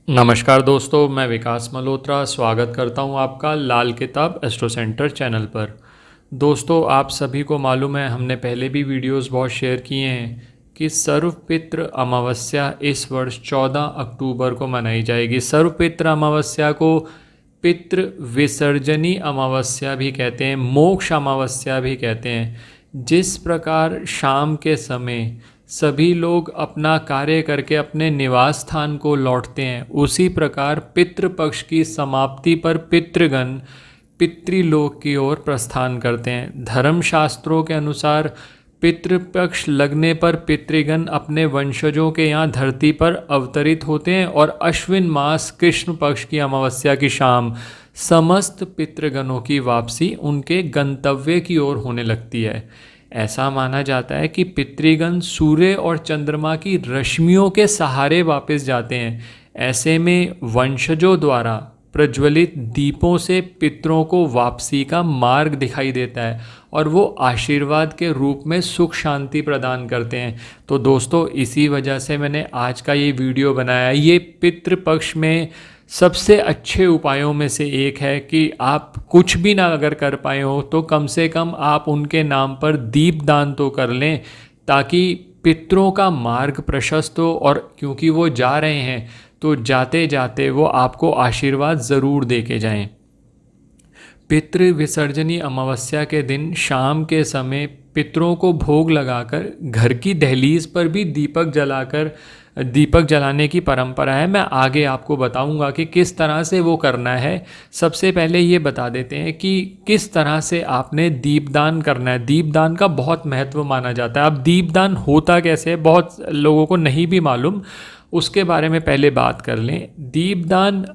नमस्कार दोस्तों, मैं विकास मल्होत्रा स्वागत करता हूं आपका लाल किताब एस्ट्रो सेंटर चैनल पर। दोस्तों, आप सभी को मालूम है, हमने पहले भी वीडियोस बहुत शेयर किए हैं कि सर्वपितृ अमावस्या इस वर्ष 14 अक्टूबर को मनाई जाएगी। सर्वपितृ अमावस्या को पितृ विसर्जनी अमावस्या भी कहते हैं, मोक्ष अमावस्या भी कहते हैं। जिस प्रकार शाम के समय सभी लोग अपना कार्य करके अपने निवास स्थान को लौटते हैं, उसी प्रकार पितृपक्ष की समाप्ति पर पितृगण पितृलोक की ओर प्रस्थान करते हैं। धर्मशास्त्रों के अनुसार पितृपक्ष लगने पर पितृगण अपने वंशजों के यहाँ धरती पर अवतरित होते हैं और अश्विन मास कृष्ण पक्ष की अमावस्या की शाम समस्त पितृगणों की वापसी उनके गंतव्य की ओर होने लगती है। ऐसा माना जाता है कि पितृगण सूर्य और चंद्रमा की रश्मियों के सहारे वापस जाते हैं। ऐसे में वंशजों द्वारा प्रज्वलित दीपों से पितरों को वापसी का मार्ग दिखाई देता है और वो आशीर्वाद के रूप में सुख शांति प्रदान करते हैं। तो दोस्तों, इसी वजह से मैंने आज का ये वीडियो बनाया। ये पितृपक्ष में सबसे अच्छे उपायों में से एक है कि आप कुछ भी ना अगर कर पाए हो तो कम से कम आप उनके नाम पर दीप दान तो कर लें, ताकि पितरों का मार्ग प्रशस्त हो। और क्योंकि वो जा रहे हैं तो जाते जाते वो आपको आशीर्वाद ज़रूर दे के जाएं। पितृ विसर्जनी अमावस्या के दिन शाम के समय पितरों को भोग लगाकर घर की दहलीज पर भी दीपक जलाने की परंपरा है। मैं आगे आपको बताऊंगा कि किस तरह से वो करना है। सबसे पहले ये बता देते हैं कि किस तरह से आपने दीपदान करना है। दीपदान का बहुत महत्व माना जाता है। अब दीपदान होता कैसे है, बहुत लोगों को नहीं भी मालूम, उसके बारे में पहले बात कर लें। दीपदान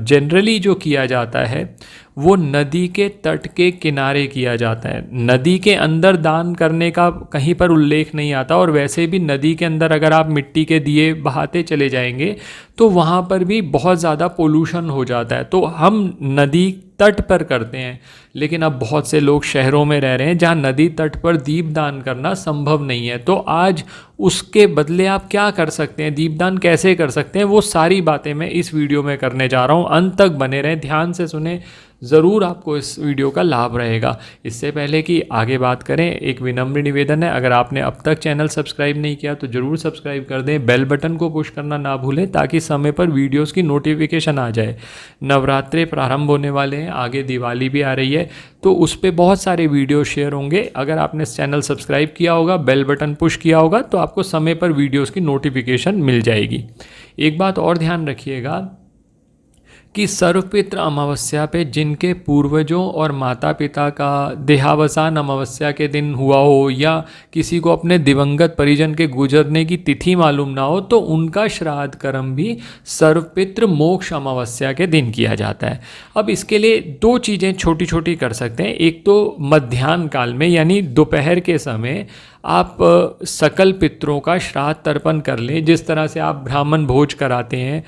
जनरली जो किया जाता है वो नदी के तट के किनारे किया जाता है। नदी के अंदर दान करने का कहीं पर उल्लेख नहीं आता, और वैसे भी नदी के अंदर अगर आप मिट्टी के दिए बहाते चले जाएंगे तो वहाँ पर भी बहुत ज़्यादा पोल्यूशन हो जाता है। तो हम नदी तट पर करते हैं, लेकिन अब बहुत से लोग शहरों में रह रहे हैं जहाँ नदी तट पर दीपदान करना संभव नहीं है। तो आज उसके बदले आप क्या कर सकते हैं, दीपदान कैसे कर सकते हैं, वो सारी बातें मैं इस वीडियो में करने जा रहा हूँ। अंत तक बने रहें, ध्यान से सुने, ज़रूर आपको इस वीडियो का लाभ रहेगा। इससे पहले कि आगे बात करें, एक विनम्र निवेदन है, अगर आपने अब तक चैनल सब्सक्राइब नहीं किया तो ज़रूर सब्सक्राइब कर दें। बेल बटन को पुश करना ना भूलें ताकि समय पर वीडियोस की नोटिफिकेशन आ जाए। नवरात्रे प्रारंभ होने वाले हैं, आगे दिवाली भी आ रही है, तो उस पर बहुत सारे वीडियो शेयर होंगे। अगर आपने चैनल सब्सक्राइब किया होगा, बेल बटन पुश किया होगा, तो आपको समय पर वीडियोज़ की नोटिफिकेशन मिल जाएगी। एक बात और ध्यान रखिएगा कि सर्वपितृ अमावस्या पे जिनके पूर्वजों और माता पिता का देहावसान अमावस्या के दिन हुआ हो, या किसी को अपने दिवंगत परिजन के गुजरने की तिथि मालूम ना हो, तो उनका श्राद्ध कर्म भी सर्वपितृ मोक्ष अमावस्या के दिन किया जाता है। अब इसके लिए दो चीज़ें छोटी छोटी कर सकते हैं। एक तो मध्याह्न काल में, यानी दोपहर के समय आप सकल पितरों का श्राद्ध तर्पण कर लें। जिस तरह से आप ब्राह्मण भोज कराते हैं,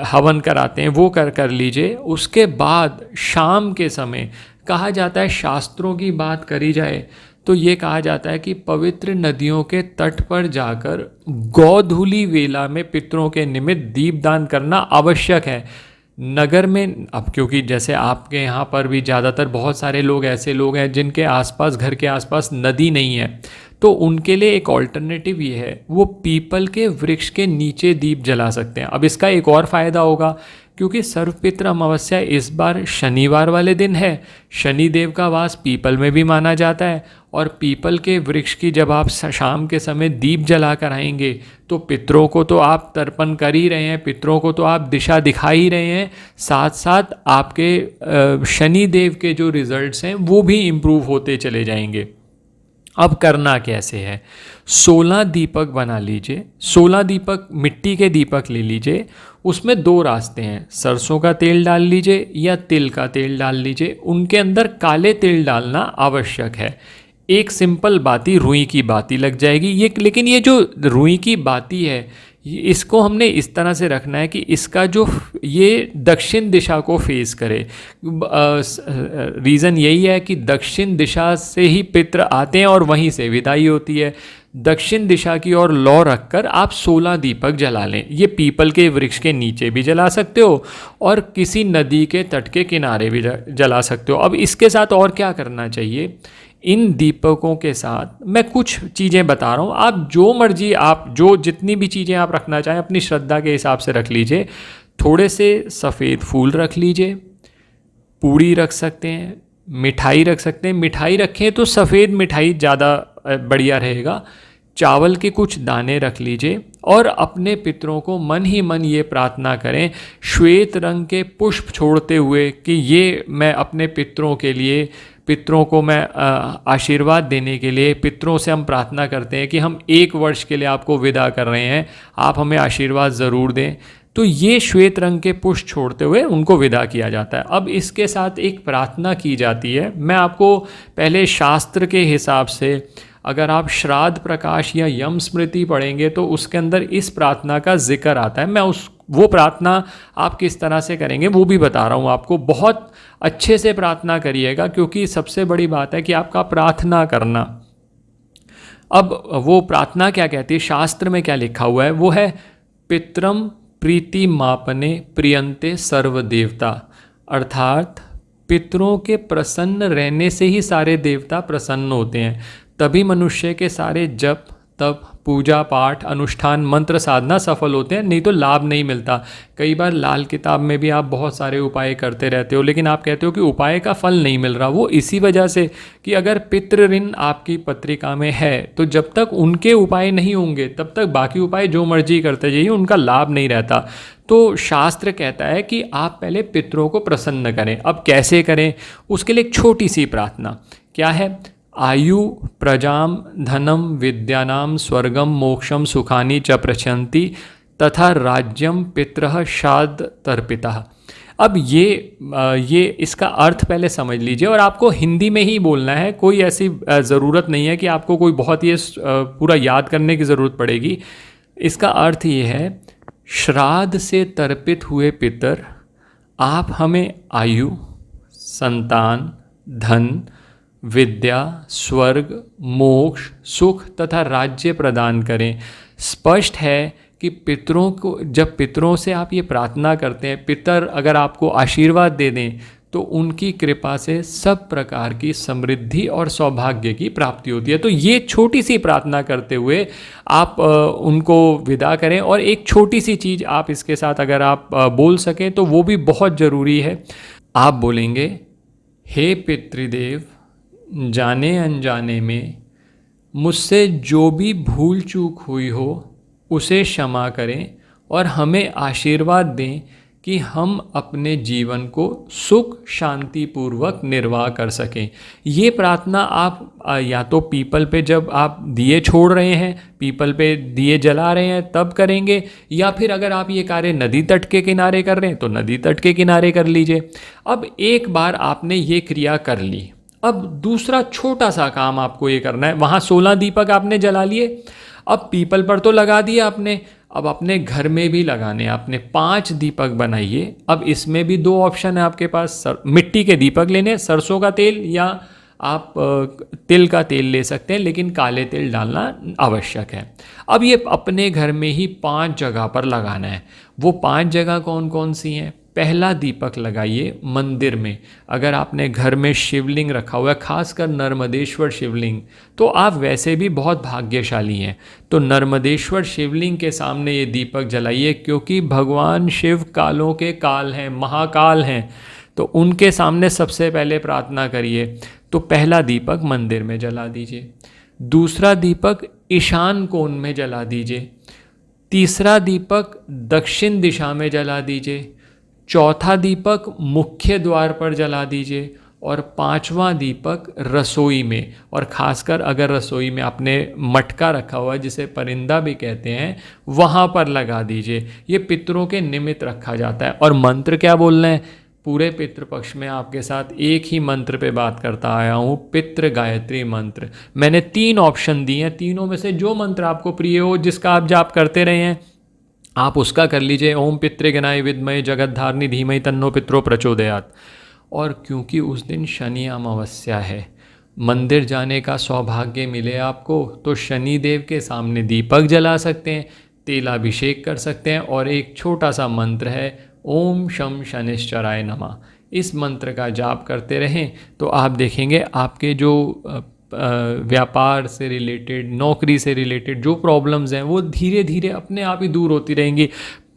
हवन कराते हैं, वो कर लीजिए। उसके बाद शाम के समय कहा जाता है, शास्त्रों की बात करी जाए तो ये कहा जाता है कि पवित्र नदियों के तट पर जाकर गोधूली वेला में पितरों के निमित्त दीपदान करना आवश्यक है। नगर में अब क्योंकि जैसे आपके यहाँ पर भी ज़्यादातर बहुत सारे लोग ऐसे लोग हैं जिनके आसपास, घर के आसपास नदी नहीं है, तो उनके लिए एक ऑल्टरनेटिव ये है, वो पीपल के वृक्ष के नीचे दीप जला सकते हैं। अब इसका एक और फ़ायदा होगा, क्योंकि सर्वपितृ अमावस्या इस बार शनिवार वाले दिन है। शनिदेव का वास पीपल में भी माना जाता है, और पीपल के वृक्ष की जब आप शाम के समय दीप जला कर आएंगे तो पितरों को तो आप तर्पण कर ही रहे हैं, पितरों को तो आप दिशा दिखा ही रहे हैं, साथ साथ आपके शनिदेव के जो रिजल्ट्स हैं वो भी इम्प्रूव होते चले जाएंगे। अब करना कैसे है, 16 दीपक बना लीजिए। 16 दीपक, मिट्टी के दीपक ले लीजिए। उसमें दो रास्ते हैं, सरसों का तेल डाल लीजिए या तिल का तेल डाल लीजिए। उनके अंदर काले तिल डालना आवश्यक है। एक सिंपल बाती, रुई की बाती लग जाएगी ये, लेकिन ये जो रुई की बाती है इसको हमने इस तरह से रखना है कि इसका जो ये दक्षिण दिशा को फेस करे। रीज़न यही है कि दक्षिण दिशा से ही पितृ आते हैं और वहीं से विदाई होती है। दक्षिण दिशा की ओर लौ रखकर आप 16 दीपक जला लें। ये पीपल के वृक्ष के नीचे भी जला सकते हो और किसी नदी के तट के किनारे भी जला सकते हो। अब इसके साथ और क्या करना चाहिए, इन दीपकों के साथ मैं कुछ चीज़ें बता रहा हूँ, आप जो मर्जी, आप जो जितनी भी चीज़ें आप रखना चाहें अपनी श्रद्धा के हिसाब से रख लीजिए। थोड़े से सफ़ेद फूल रख लीजिए, पूड़ी रख सकते हैं, मिठाई रख सकते हैं। मिठाई रखें तो सफ़ेद मिठाई ज़्यादा बढ़िया रहेगा। चावल के कुछ दाने रख लीजिए और अपने पितरों को मन ही मन ये प्रार्थना करें श्वेत रंग के पुष्प छोड़ते हुए कि ये मैं अपने पितरों के लिए, पितरों को मैं आशीर्वाद देने के लिए, पितरों से हम प्रार्थना करते हैं कि हम 1 वर्ष के लिए आपको विदा कर रहे हैं, आप हमें आशीर्वाद ज़रूर दें। तो ये श्वेत रंग के पुष्प छोड़ते हुए उनको विदा किया जाता है। अब इसके साथ एक प्रार्थना की जाती है। मैं आपको पहले शास्त्र के हिसाब से, अगर आप श्राद्ध प्रकाश या यम स्मृति पढ़ेंगे तो उसके अंदर इस प्रार्थना का जिक्र आता है। मैं वो प्रार्थना आप किस तरह से करेंगे वो भी बता रहा हूँ आपको। बहुत अच्छे से प्रार्थना करिएगा, क्योंकि सबसे बड़ी बात है कि आपका प्रार्थना करना। अब वो प्रार्थना क्या कहती है, शास्त्र में क्या लिखा हुआ है, वो है पितरम प्रीति मापने प्रियंते सर्व देवता। अर्थात पितरों के प्रसन्न रहने से ही सारे देवता प्रसन्न होते हैं, तभी मनुष्य के सारे जप तप पूजा पाठ अनुष्ठान मंत्र साधना सफल होते हैं, नहीं तो लाभ नहीं मिलता। कई बार लाल किताब में भी आप बहुत सारे उपाय करते रहते हो, लेकिन आप कहते हो कि उपाय का फल नहीं मिल रहा। वो इसी वजह से कि अगर पितृ ऋण आपकी पत्रिका में है तो जब तक उनके उपाय नहीं होंगे तब तक बाकी उपाय जो मर्जी करते जाइए, उनका लाभ नहीं रहता। तो शास्त्र कहता है कि आप पहले पितरों को प्रसन्न करें। अब कैसे करें, उसके लिए एक छोटी सी प्रार्थना क्या है, आयु प्रजाम धनम विद्यानाम स्वर्गम मोक्षम सुखानि च प्रचंति तथा राज्यम पितरः शाद तर्पितः। अब ये इसका अर्थ पहले समझ लीजिए, और आपको हिंदी में ही बोलना है। कोई ऐसी ज़रूरत नहीं है कि आपको कोई बहुत ये पूरा याद करने की ज़रूरत पड़ेगी। इसका अर्थ ये है, श्राद्ध से तर्पित हुए पितर आप हमें आयु, संतान, धन, विद्या, स्वर्ग, मोक्ष, सुख तथा राज्य प्रदान करें। स्पष्ट है कि पितरों को, जब पितरों से आप ये प्रार्थना करते हैं, पितर अगर आपको आशीर्वाद दे दें तो उनकी कृपा से सब प्रकार की समृद्धि और सौभाग्य की प्राप्ति होती है। तो ये छोटी सी प्रार्थना करते हुए आप उनको विदा करें। और एक छोटी सी चीज़ आप इसके साथ अगर आप बोल सकें तो वो भी बहुत ज़रूरी है। आप बोलेंगे, हे पितृदेव, जाने अनजाने में मुझसे जो भी भूल चूक हुई हो उसे क्षमा करें और हमें आशीर्वाद दें कि हम अपने जीवन को सुख शांति पूर्वक निर्वाह कर सकें। ये प्रार्थना आप या तो पीपल पे जब आप दिए छोड़ रहे हैं, पीपल पे दिए जला रहे हैं तब करेंगे, या फिर अगर आप ये कार्य नदी तट के किनारे कर रहे हैं तो नदी तट के किनारे कर लीजिए। अब एक बार आपने ये क्रिया कर ली, अब दूसरा छोटा सा काम आपको ये करना है। वहाँ 16 दीपक आपने जला लिए, अब पीपल पर तो लगा दिया आपने, अब अपने घर में भी लगाने आपने 5 दीपक बनाइए। अब इसमें भी 2 ऑप्शन है आपके पास, मिट्टी के दीपक लेने, सरसों का तेल या आप तिल का तेल ले सकते हैं, लेकिन काले तिल डालना आवश्यक है। अब ये अपने घर में ही 5 जगह पर लगाना है। वो 5 जगह कौन कौन सी हैं? पहला दीपक लगाइए मंदिर में। अगर आपने घर में शिवलिंग रखा हुआ है, खासकर नर्मदेश्वर शिवलिंग, तो आप वैसे भी बहुत भाग्यशाली हैं। तो नर्मदेश्वर शिवलिंग के सामने ये दीपक जलाइए, क्योंकि भगवान शिव कालों के काल हैं, महाकाल हैं, तो उनके सामने सबसे पहले प्रार्थना करिए। तो पहला दीपक मंदिर में जला दीजिए, दूसरा दीपक ईशान कोण में जला दीजिए, तीसरा दीपक दक्षिण दिशा में जला दीजिए, चौथा दीपक मुख्य द्वार पर जला दीजिए, और 5वां दीपक रसोई में। और ख़ासकर अगर रसोई में आपने मटका रखा हुआ है, जिसे परिंदा भी कहते हैं, वहाँ पर लगा दीजिए। ये पितरों के निमित्त रखा जाता है। और मंत्र क्या बोलना है? पूरे पितृपक्ष में आपके साथ एक ही मंत्र पे बात करता आया हूँ, पितृ गायत्री मंत्र। मैंने 3 ऑप्शन दिए हैं, तीनों में से जो मंत्र आपको प्रिय हो, जिसका आप जाप करते रहे हैं, आप उसका कर लीजिए, ओम पितृगणाय विद्महे जगद्धारिणी धीमहि तन्नो पितरो प्रचोदयात्। और क्योंकि उस दिन शनि अमावस्या है, मंदिर जाने का सौभाग्य मिले आपको तो शनि देव के सामने दीपक जला सकते हैं, तेलाभिषेक कर सकते हैं। और एक छोटा सा मंत्र है, ओम शम शनिश्चराय नमः। इस मंत्र का जाप करते रहें तो आप देखेंगे आपके जो व्यापार से रिलेटेड, नौकरी से रिलेटेड जो प्रॉब्लम्स हैं वो धीरे धीरे अपने आप ही दूर होती रहेंगी।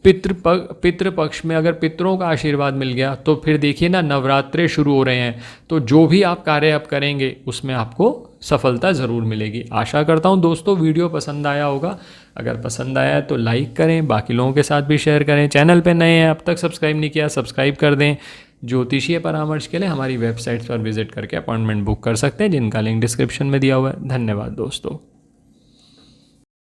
पितृपक्ष में अगर पितरों का आशीर्वाद मिल गया तो फिर देखिए ना, नवरात्रे शुरू हो रहे हैं तो जो भी आप कार्य आप करेंगे उसमें आपको सफलता ज़रूर मिलेगी। आशा करता हूँ दोस्तों वीडियो पसंद आया होगा। अगर पसंद आया है तो लाइक करें, बाकी लोगों के साथ भी शेयर करें। चैनल पे नए हैं, अब तक सब्सक्राइब नहीं किया, सब्सक्राइब कर दें। ज्योतिषीय परामर्श के लिए हमारी वेबसाइट पर विजिट करके अपॉइंटमेंट बुक कर सकते हैं, जिनका लिंक डिस्क्रिप्शन में दिया हुआ है। धन्यवाद दोस्तों।